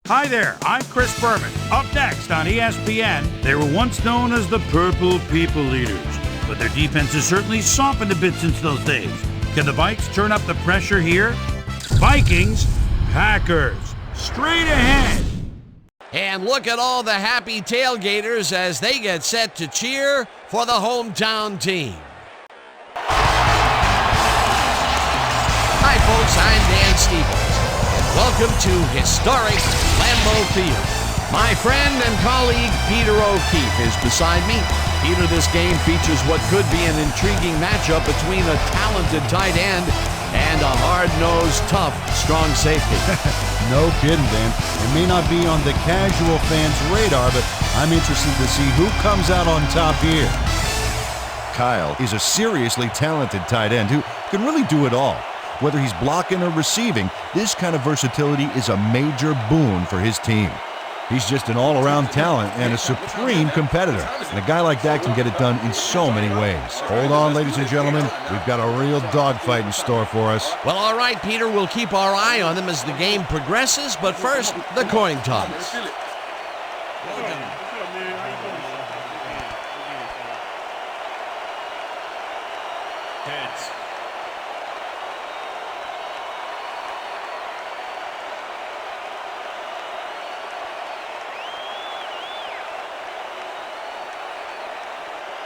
Hi there, I'm Chris Berman. Up next on ESPN, they were once known as the Purple People Eaters, but their defense has certainly softened a bit since those days. Can the Vikes turn up the pressure here? Vikings, Packers, straight ahead. And look at all the happy tailgaters as they get set to cheer for the hometown team. Hi folks, I'm Dan Stevens. Welcome to historic Lambeau Field. My friend and colleague Peter O'Keefe is beside me. Peter, this game features what could be an intriguing matchup between a talented tight end and a hard-nosed, tough, strong safety. No kidding, Dan. It may not be on the casual fan's radar, but I'm interested to see who comes out on top here. Kyle is a seriously talented tight end who can really do it all. Whether he's blocking or receiving, this kind of versatility is a major boon for his team. He's just an all-around talent and a supreme competitor. And a guy like that can get it done in so many ways. Hold on, ladies and gentlemen. We've got a real dogfight in store for us. Well, all right, Peter, we'll keep our eye on them as the game progresses, but first, the coin toss.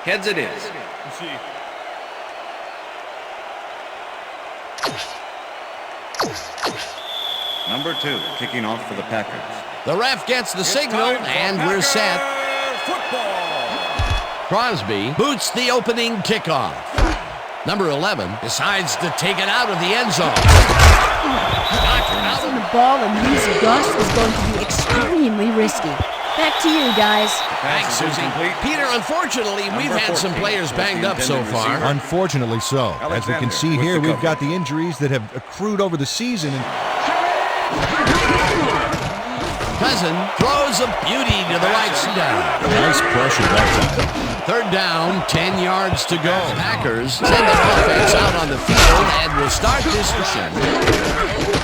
Heads it is. Number 2, kicking off for the Packers. The ref gets the signal, and we're set. Crosby boots the opening kickoff. Number 11 decides to take it out of the end zone. Passing the ball and use Gus is going to be extremely risky. Back to you, guys. Thanks, Susie. Peter, unfortunately, we've had some players banged up so far. Unfortunately so. As we can see here, we've got the injuries that have accrued over the season. Cousin throws a beauty to the right side. Nice pressure that time. Third down, 10 yards to go. Packers send their offense out on the field and will start this session.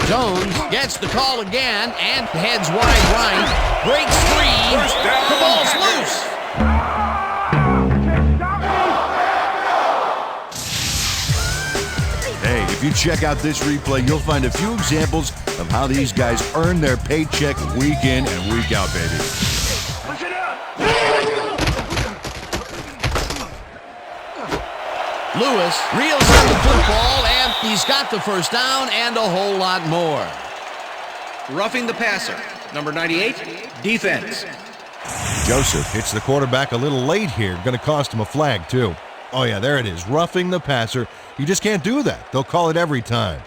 Jones gets the call again and heads wide right. Breaks free. The ball's loose. Hey, if you check out this replay, you'll find a few examples of how these guys earn their paycheck week in and week out, baby. Lewis reels in the football, and he's got the first down and a whole lot more. Roughing the passer. Number 98, defense. Joseph hits the quarterback a little late here. Going to cost him a flag, too. Oh, yeah, there it is. Roughing the passer. You just can't do that. They'll call it every time.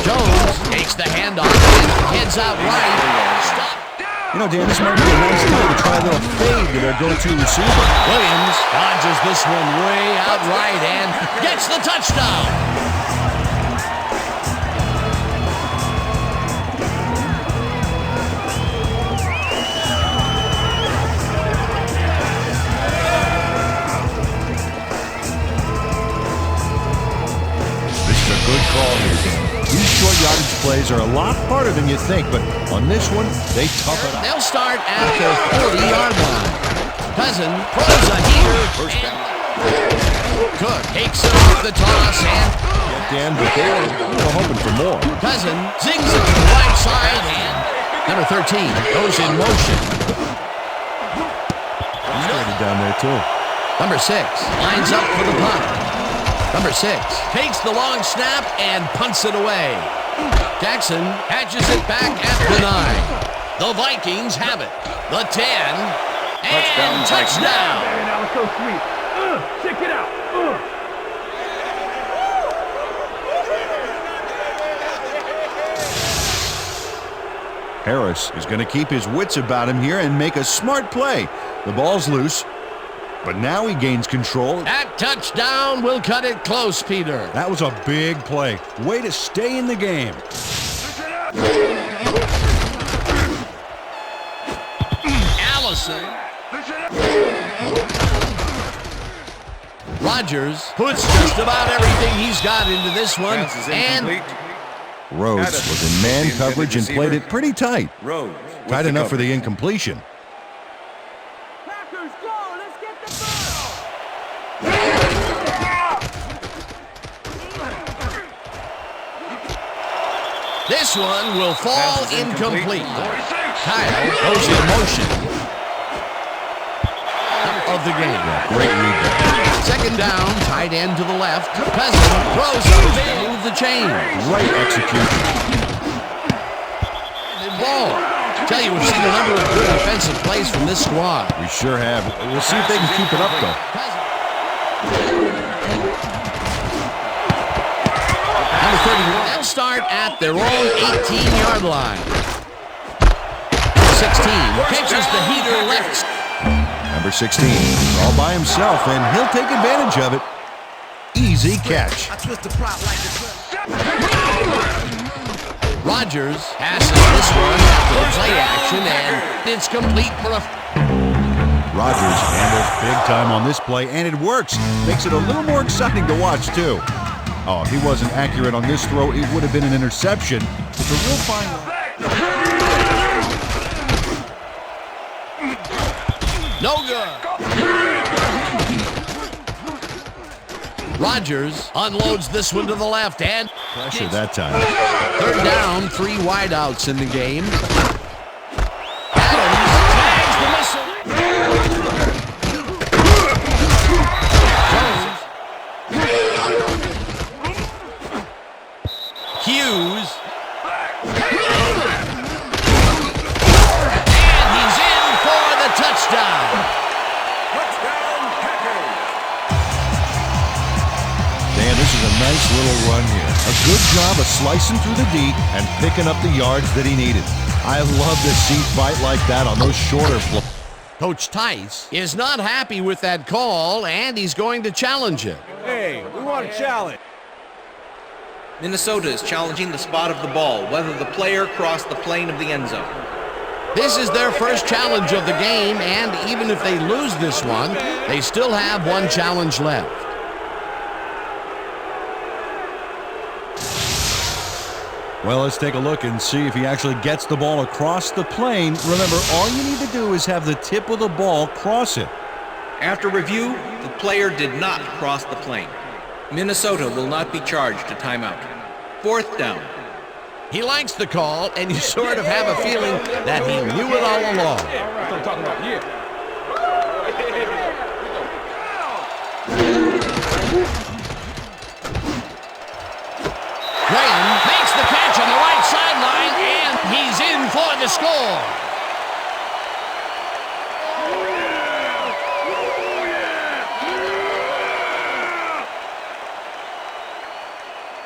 Jones takes the handoff and heads out right. Stop. You know, Dan, this might be a nice time to try a little fade to their go-to receiver. Williams dodges this one way out right and gets the touchdown. This is a good call here, Dan. These short yardage plays are a lot harder than you think, but on this one, they tough it out. They'll start at the 40-yard line. Cousin throws a heater. Cook takes it off the toss and... Dan, but they were hoping for more. Cousin zings it to the right side and... Number 13 goes in motion. He's ready down there, too. Number 6 lines up for the punt. Number 6 takes the long snap and punts it away. Jackson catches it back at the 9. The Vikings have it. The 10. And touchdown. That was so sweet. Check it out. Harris is going to keep his wits about him here and make a smart play. The ball's loose, but now he gains control. That touchdown will cut it close, Peter. That was a big play. Way to stay in the game. Allison Rodgers puts just about everything he's got into this one. Pass is And incomplete. Rhodes was in man coverage and played it pretty tight. Rhodes with Tight the enough for coverage. the incompletion. Packers, go! Let's get the ball! this one will fall Pass is incomplete. incomplete. Kyle goes in motion of the game. Great read there. Second down, tight end to the left. President throws up to move the chain. Great execution. Ball. Tell you, we've seen a number of good defensive plays from this squad. We sure have. We'll see if they can keep it up, though. Number 31. They'll start at their own 18-yard line. 16 catches the heater left. Number 16 is all by himself, and he'll take advantage of it. Easy catch. Rodgers passes this one after the play action, and it's complete for a... Rodgers handles big time on this play, and it works. Makes it a little more exciting to watch, too. Oh, if he wasn't accurate on this throw, it would have been an interception. It's a real fine line. No good. Rodgers unloads this one to the left, and Pressure that time. third down, 3 wideouts in the game. Adams tags the missile. Hughes. And he's in for the touchdown. Dan, this is a nice little run here. A good job of slicing through the D and picking up the yards that he needed. I love to see fight like that on those shorter plays. Coach Tice is not happy with that call, and he's going to challenge it. Hey, we want a challenge. Minnesota is challenging the spot of the ball, whether the player crossed the plane of the end zone. This is their first challenge of the game, and even if they lose this one, they still have one challenge left. Well, let's take a look and see if he actually gets the ball across the plane. Remember, all you need to do is have the tip of the ball cross it. After review, the player did not cross the plane. Minnesota will not be charged a timeout. Fourth down. He likes the call, and you sort of have a feeling that he knew it all along. That's what I'm talking about, yeah. Graham makes the catch on the right sideline, and he's in for the score.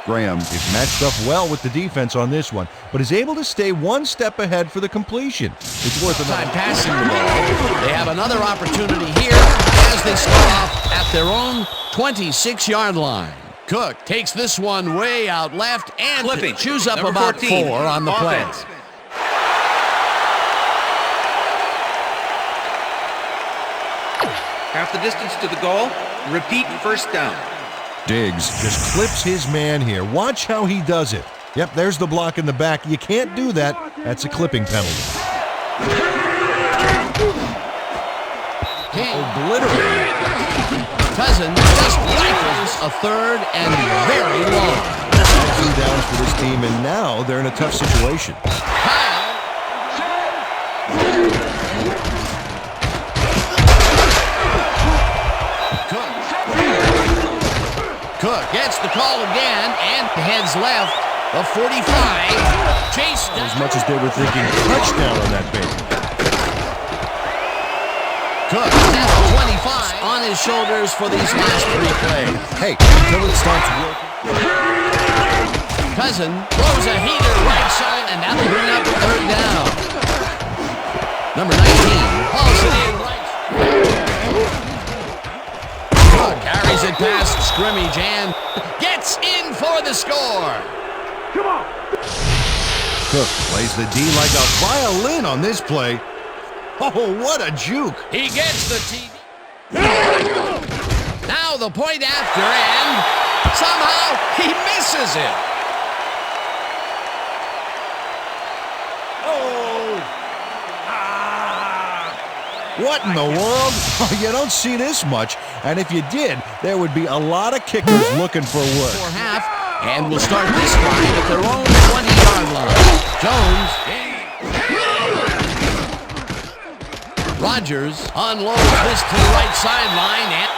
Graham is matched up well with the defense on this one, but is able to stay one step ahead for the completion. It's worth Time another. passing the ball. They have another opportunity here as they start off at their own 26-yard line. Cook takes this one way out left and Flipping. chews up Number about 14, 4 on the play. offense. Half the distance to the goal. Repeat first down. Diggs just clips his man here. Watch how he does it. Yep, there's the block in the back. You can't do that. That's a clipping penalty. Obliterated. Cousin just rifles a third and very long. 2 downs for this team, and now they're in a tough situation. Kyle. Cook gets the call again and heads left. The 45. Chase As much as they were thinking touchdown on that baby. Cook at the 25 on his shoulders for these last 3 plays. Hey, until it starts working. Cousin throws a heater right side, and that'll bring up third down. Number 19 hauls it in right. Cook carries it past scrimmage and gets in for the score. Come on. Cook plays the D like a violin on this play. Oh, what a juke. He gets the TD. Now the point after, and somehow he misses it. What in the world? You don't see this much. And if you did, there would be a lot of kickers looking for work. For half, and we'll start this drive at their own 20-yard line. Jones. Rodgers unloads this to the right sideline. And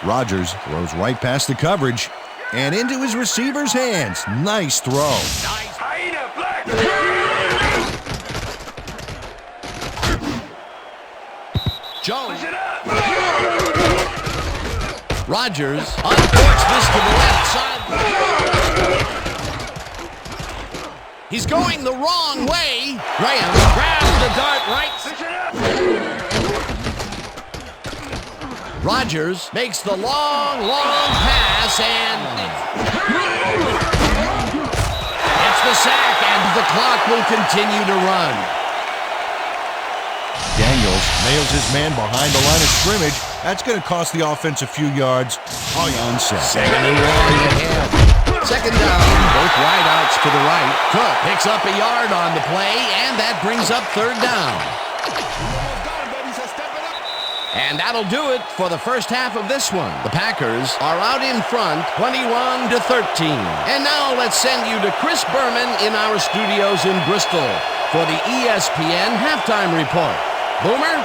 Rodgers throws right past the coverage and into his receiver's hands. Nice throw. Jones. Rodgers uncorks this to the left side. He's going the wrong way. Graham grabs the dart right. Rodgers makes the long pass and it's the sack, and the clock will continue to run. Daniels nails his man behind the line of scrimmage. That's going to cost the offense a few yards. On set. Second and long ahead. Second down, both wideouts to the right. Cook picks up a yard on the play, and that brings up third down. And that'll do it for the first half of this one. The Packers are out in front, 21-13. And now let's send you to Chris Berman in our studios in Bristol for the ESPN halftime report. Boomer?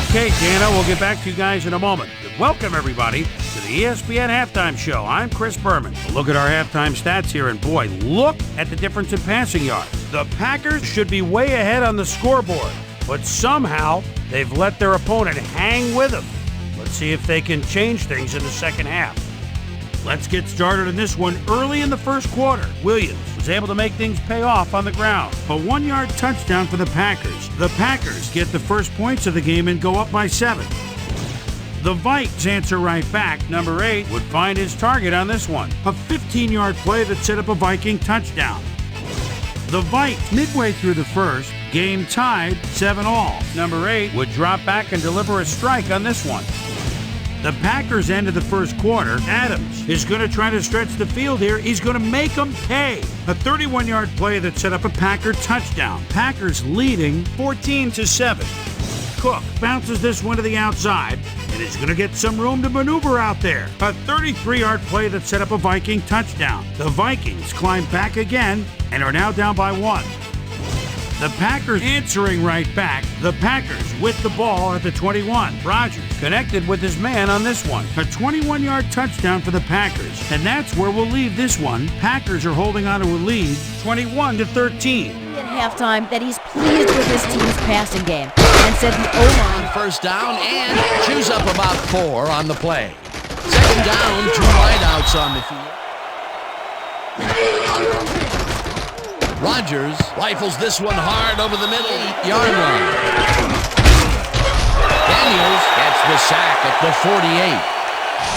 Okay, Dana, we'll get back to you guys in a moment. Welcome, everybody, to the ESPN Halftime Show. I'm Chris Berman. Look at our halftime stats here, and boy, look at the difference in passing yards. The Packers should be way ahead on the scoreboard, but somehow they've let their opponent hang with them. Let's see if they can change things in the second half. Let's get started in this one early in the first quarter. Williams was able to make things pay off on the ground. A 1-yard touchdown for the Packers. The Packers get the first points of the game and go up by 7. The Vikings answer right back. Number 8 would find his target on this one. A 15-yard play that set up a Viking touchdown. The Vikings, midway through the first, game tied 7-all. Number 8 would drop back and deliver a strike on this one. The Packers ended the first quarter. Adams is going to try to stretch the field here. He's going to make them pay. A 31-yard play that set up a Packer touchdown. Packers leading 14-7. Cook bounces this one to the outside and is going to get some room to maneuver out there. A 33-yard play that set up a Viking touchdown. The Vikings climb back again and are now down by 1. The Packers answering right back. The Packers with the ball at the 21. Rodgers connected with his man on this one. A 21-yard touchdown for the Packers. And that's where we'll leave this one. Packers are holding on to a lead, 21-13. At halftime that he's pleased with his team's passing game and said the O-line. First down and chews up about 4 on the play. Second down, 2 wideouts on the field. Rodgers rifles this one hard over the middle 8-yard line. Daniels gets the sack at the 48.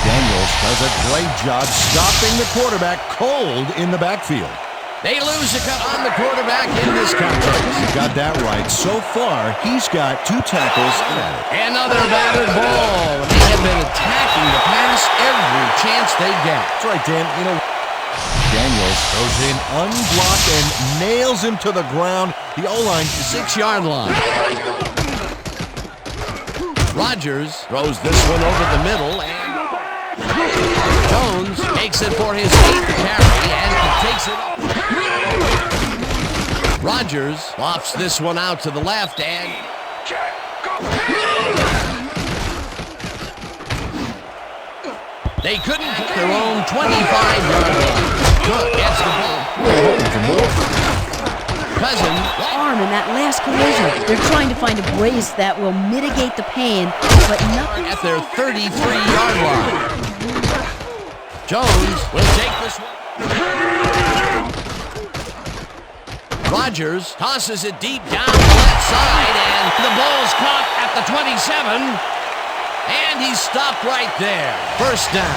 Daniels does a great job stopping the quarterback cold in the backfield. They lose a cut on the quarterback in this contest. He got that right. So far, he's got 2 tackles at it. Another battered ball. They have been attacking the pass every chance they get. That's right, Dan. Daniels goes in unblocked and nails him to the ground. The O-line, 6-yard line. Rodgers throws this one over the middle, and Jones makes it for his 8th carry, and he takes it up. Rodgers lofts this one out to the left, and they couldn't hit their own 25-yard line. Cook gets the ball. Cousins. Arm in that last collision. They're trying to find a brace that will mitigate the pain, but nothing. At their 33-yard line. Jones will take this one. Rodgers tosses it deep down the left side, and the ball's caught at the 27. And he's stopped right there. First down.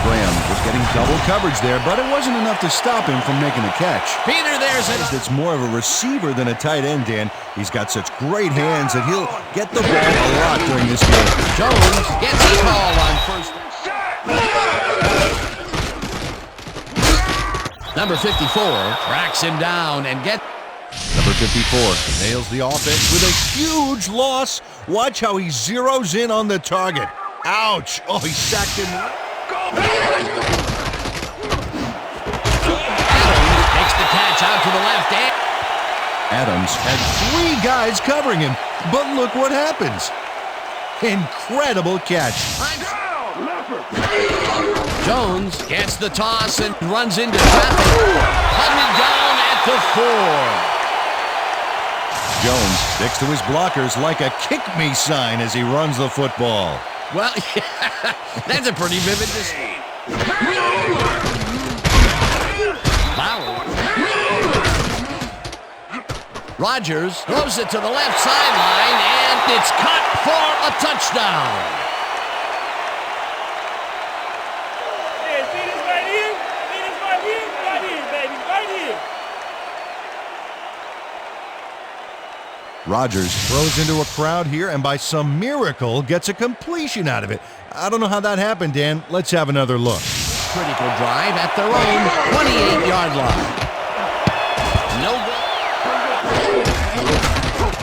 Graham was getting double coverage there, but it wasn't enough to stop him from making a catch. Peter, there's it. It's more of a receiver than a tight end, Dan. He's got such great hands that he'll get the ball a lot during this game. Jones gets the call on first. Number 54 tracks him down and gets. Number 54 nails the offense with a huge loss. Watch how he zeroes in on the target. Ouch! Oh, he sacked him. Adams takes the catch out to the left. Adams had 3 guys covering him, but look what happens. Incredible catch. Jones gets the toss and runs into traffic. Hunted down at the 4. Jones sticks to his blockers like a kick-me sign as he runs the football. Well, yeah, that's a pretty vivid display. Bauer. Rodgers throws it to the left sideline, and it's caught for a touchdown. Yeah, see this right here? See this right here? Right here, baby. Right here. Rodgers throws into a crowd here and by some miracle gets a completion out of it. I don't know how that happened, Dan. Let's have another look. Critical drive at their own 28-yard line. No good.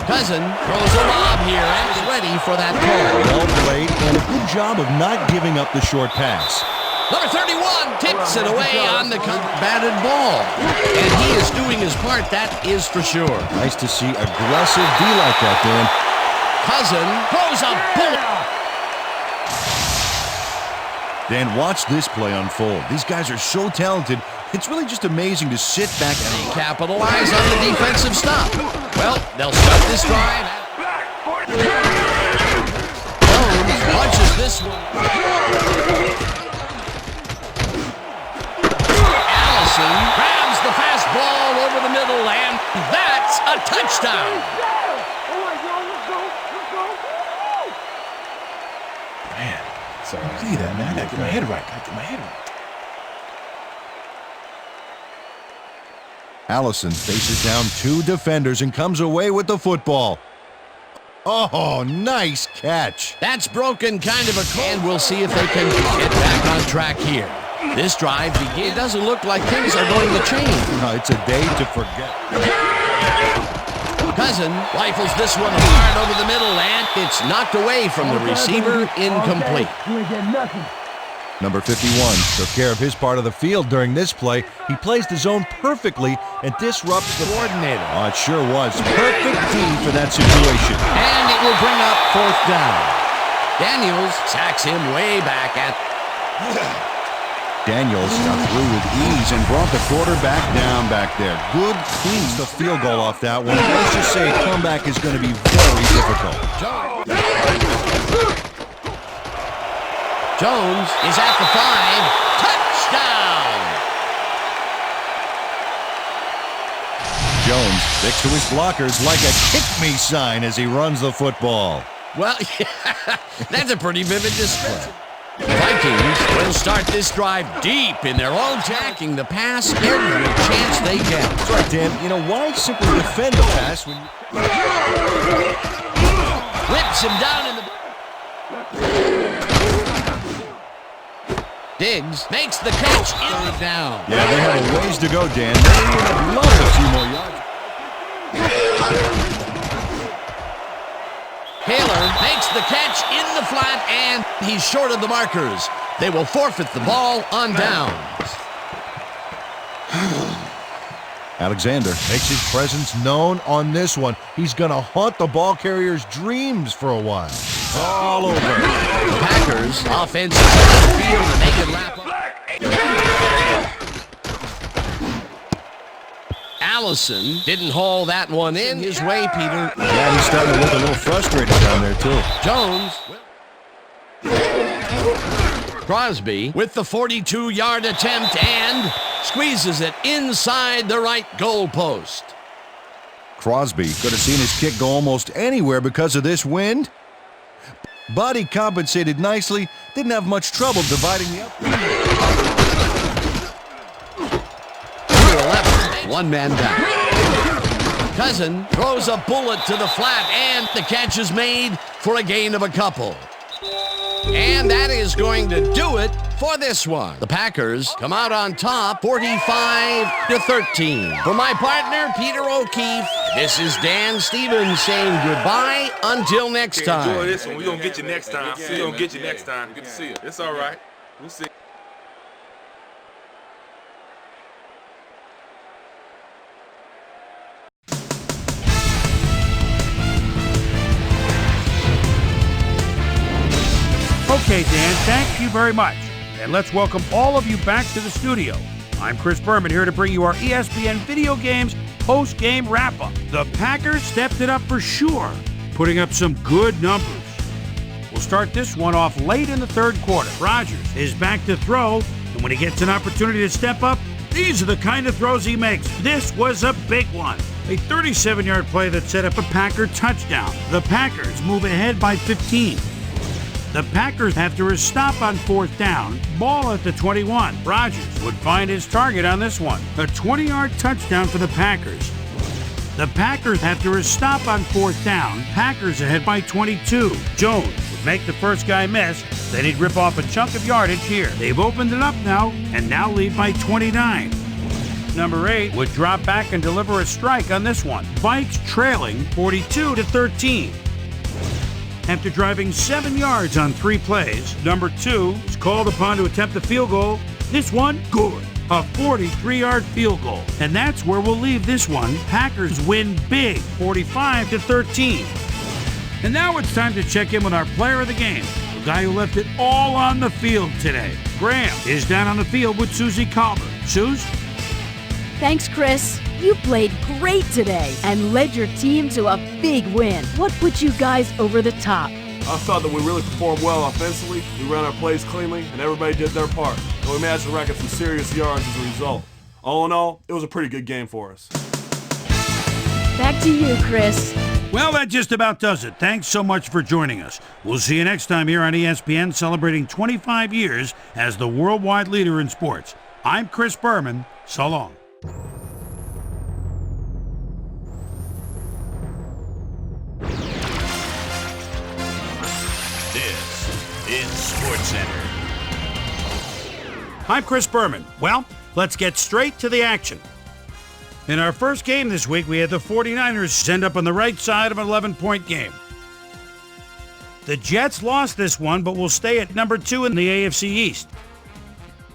Cousin throws a lob here and is ready for that call. Well played and a good job of not giving up the short pass. Number 31 tips it away on the batted ball. And he is doing his part, that is for sure. Nice to see aggressive D like that, Dan. Cousin throws a bullet. Dan, watch this play unfold. These guys are so talented, it's really just amazing to sit back and Capitalize on the defensive stop. Well, they'll start this drive. Jones punches this one. Grabs the fastball over the middle, and that's a touchdown. Man, sorry. See that, man? I gotta get my head right. Allison faces down 2 defenders and comes away with the football. Oh, nice catch. That's broken kind of a call. And we'll see if they can get back on track here. This drive begins. It doesn't look like things are going to change. No, it's a day to forget. Cousin rifles this one hard over the middle, and it's knocked away from the receiver, incomplete. Number 51 took care of his part of the field during this play. He plays the zone perfectly and disrupts the coordinator. Oh, it sure was. Perfect D for that situation. And it will bring up 4th down. Daniels sacks him way back at... Daniels got through with ease and brought the quarterback down back there. Good, cleans the field goal off that one. Let's just say a comeback is going to be very difficult. Jones is at the 5. Touchdown! Jones sticks to his blockers like a kick-me sign as he runs the football. Well, yeah, that's a pretty vivid display. The Vikings will start this drive deep in their own, attacking the pass every chance they get. That's right, Dan. You know, why simply defend the pass when you... Whips him down in the... Diggs makes the catch in the down. Yeah, they have a ways to go, Dan. They would have loved a few more yards. Taylor makes the catch in the flat, and he's short of the markers. They will forfeit the ball on downs. Alexander makes his presence known on this one. He's going to haunt the ball carrier's dreams for a while. All over. The Packers offense is on the field, and they can lap up. Allison didn't haul that one in his way, Peter. Yeah, he's starting to look a little frustrated down there, too. Jones. Crosby with the 42-yard attempt and squeezes it inside the right goal post. Crosby could have seen his kick go almost anywhere because of this wind. Body compensated nicely, didn't have much trouble dividing the up. 11, one man down. Cousin throws a bullet to the flat, and the catch is made for a gain of a couple. And that is going to do it for this one. The Packers come out on top, 45-13. For my partner, Peter O'Keefe, this is Dan Stevens saying goodbye until next time. Enjoy this one. We're going to get you next time. We're going to get you next time. Good to see you. It's all right. We'll see. Okay, Dan, thank you very much. And let's welcome all of you back to the studio. I'm Chris Berman here to bring you our ESPN Video Games post-game wrap-up. The Packers stepped it up for sure, putting up some good numbers. We'll start this one off late in the third quarter. Rodgers is back to throw, and when he gets an opportunity to step up, these are the kind of throws he makes. This was a big one. A 37-yard play that set up a Packer touchdown. The Packers move ahead by 15. The Packers after a stop on fourth down, ball at the 21. Rodgers would find his target on this one. A 20-yard touchdown for the Packers. The Packers after a stop on fourth down, Packers ahead by 22. Jones would make the first guy miss, then he'd rip off a chunk of yardage here. They've opened it up now, and now lead by 29. Number 8 would drop back and deliver a strike on this one. Vikes trailing 42-13. After driving 7 yards on 3 plays, number 2 is called upon to attempt the field goal. This one, good. A 43-yard field goal. And that's where we'll leave this one. Packers win big, 45-13. And now it's time to check in with our player of the game, the guy who left it all on the field today. Graham is down on the field with Susie Calvert. Suze? Thanks, Chris. You played great today and led your team to a big win. What put you guys over the top? I thought that we really performed well offensively. We ran our plays cleanly, and everybody did their part. And we managed to rack up some serious yards as a result. All in all, it was a pretty good game for us. Back to you, Chris. Well, that just about does it. Thanks so much for joining us. We'll see you next time here on ESPN, celebrating 25 years as the worldwide leader in sports. I'm Chris Berman. So long. SportsCenter. I'm Chris Berman. Well, let's get straight to the action. In our first game this week, we had the 49ers end up on the right side of an 11-point game. The Jets lost this one, but will stay at number 2 in the AFC East.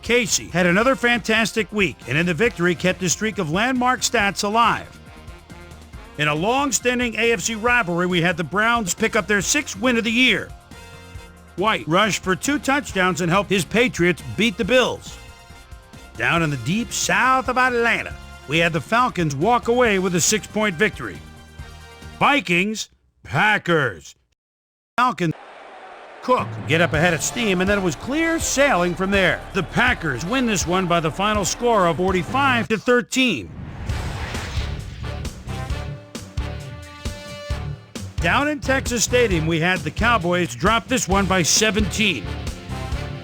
Casey had another fantastic week, and in the victory kept the streak of landmark stats alive. In a long-standing AFC rivalry, we had the Browns pick up their 6th win of the year. White rushed for 2 touchdowns and helped his Patriots beat the Bills. Down in the deep south of Atlanta, we had the Falcons walk away with a 6-point victory. Vikings, Packers. Falcons, Cook get up ahead of steam, and then it was clear sailing from there. The Packers win this one by the final score of 45-13. Down in Texas Stadium, we had the Cowboys drop this one by 17.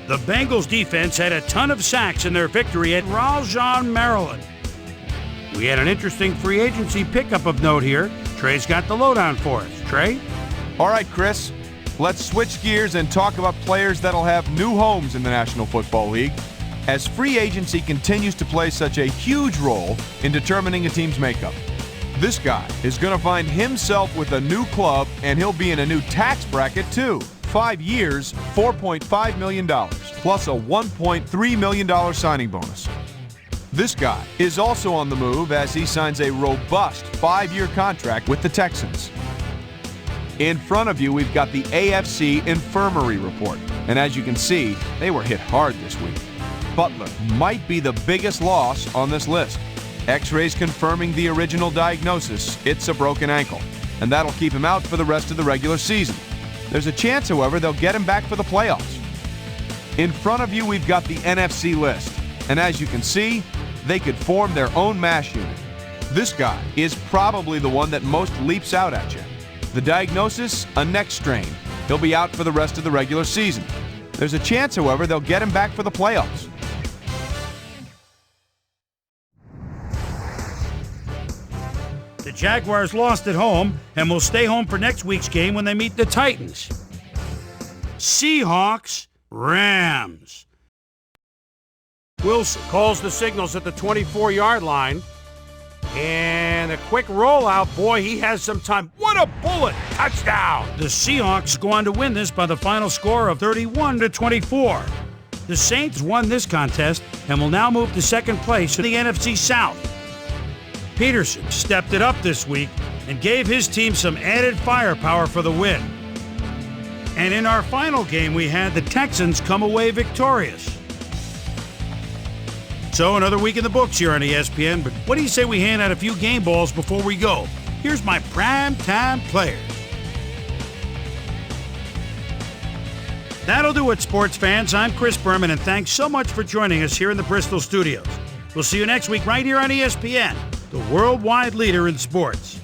The Bengals defense had a ton of sacks in their victory at Raleigh, Maryland. We had an interesting free agency pickup of note here. Trey's got the lowdown for us. Trey? All right, Chris. Let's switch gears and talk about players that'll have new homes in the National Football League, as free agency continues to play such a huge role in determining a team's makeup. This guy is going to find himself with a new club, and he'll be in a new tax bracket too. 5 years, $4.5 million, plus a $1.3 million signing bonus. This guy is also on the move as he signs a robust 5-year contract with the Texans. In front of you, we've got the AFC Infirmary Report, and as you can see, they were hit hard this week. Butler might be the biggest loss on this list. X-rays confirming the original diagnosis, it's a broken ankle, and that'll keep him out for the rest of the regular season. There's a chance, however, they'll get him back for the playoffs. In front of you, we've got the NFC list, and as you can see, they could form their own mash unit. This guy is probably the one that most leaps out at you. The diagnosis, a neck strain. he'll be out for the rest of the regular season. There's a chance, however, they'll get him back for the playoffs. The Jaguars lost at home and will stay home for next week's game when they meet the Titans. Seahawks, Rams. Wilson calls the signals at the 24-yard line. And a quick rollout. Boy, he has some time. What a bullet! Touchdown! The Seahawks go on to win this by the final score of 31-24. The Saints won this contest and will now move to second place in the NFC South. Peterson stepped it up this week and gave his team some added firepower for the win. And in our final game, we had the Texans come away victorious. So another week in the books here on ESPN, but what do you say we hand out a few game balls before we go? Here's my primetime players. That'll do it, sports fans. I'm Chris Berman, and thanks so much for joining us here in the Bristol studios. We'll see you next week right here on ESPN, the worldwide leader in sports.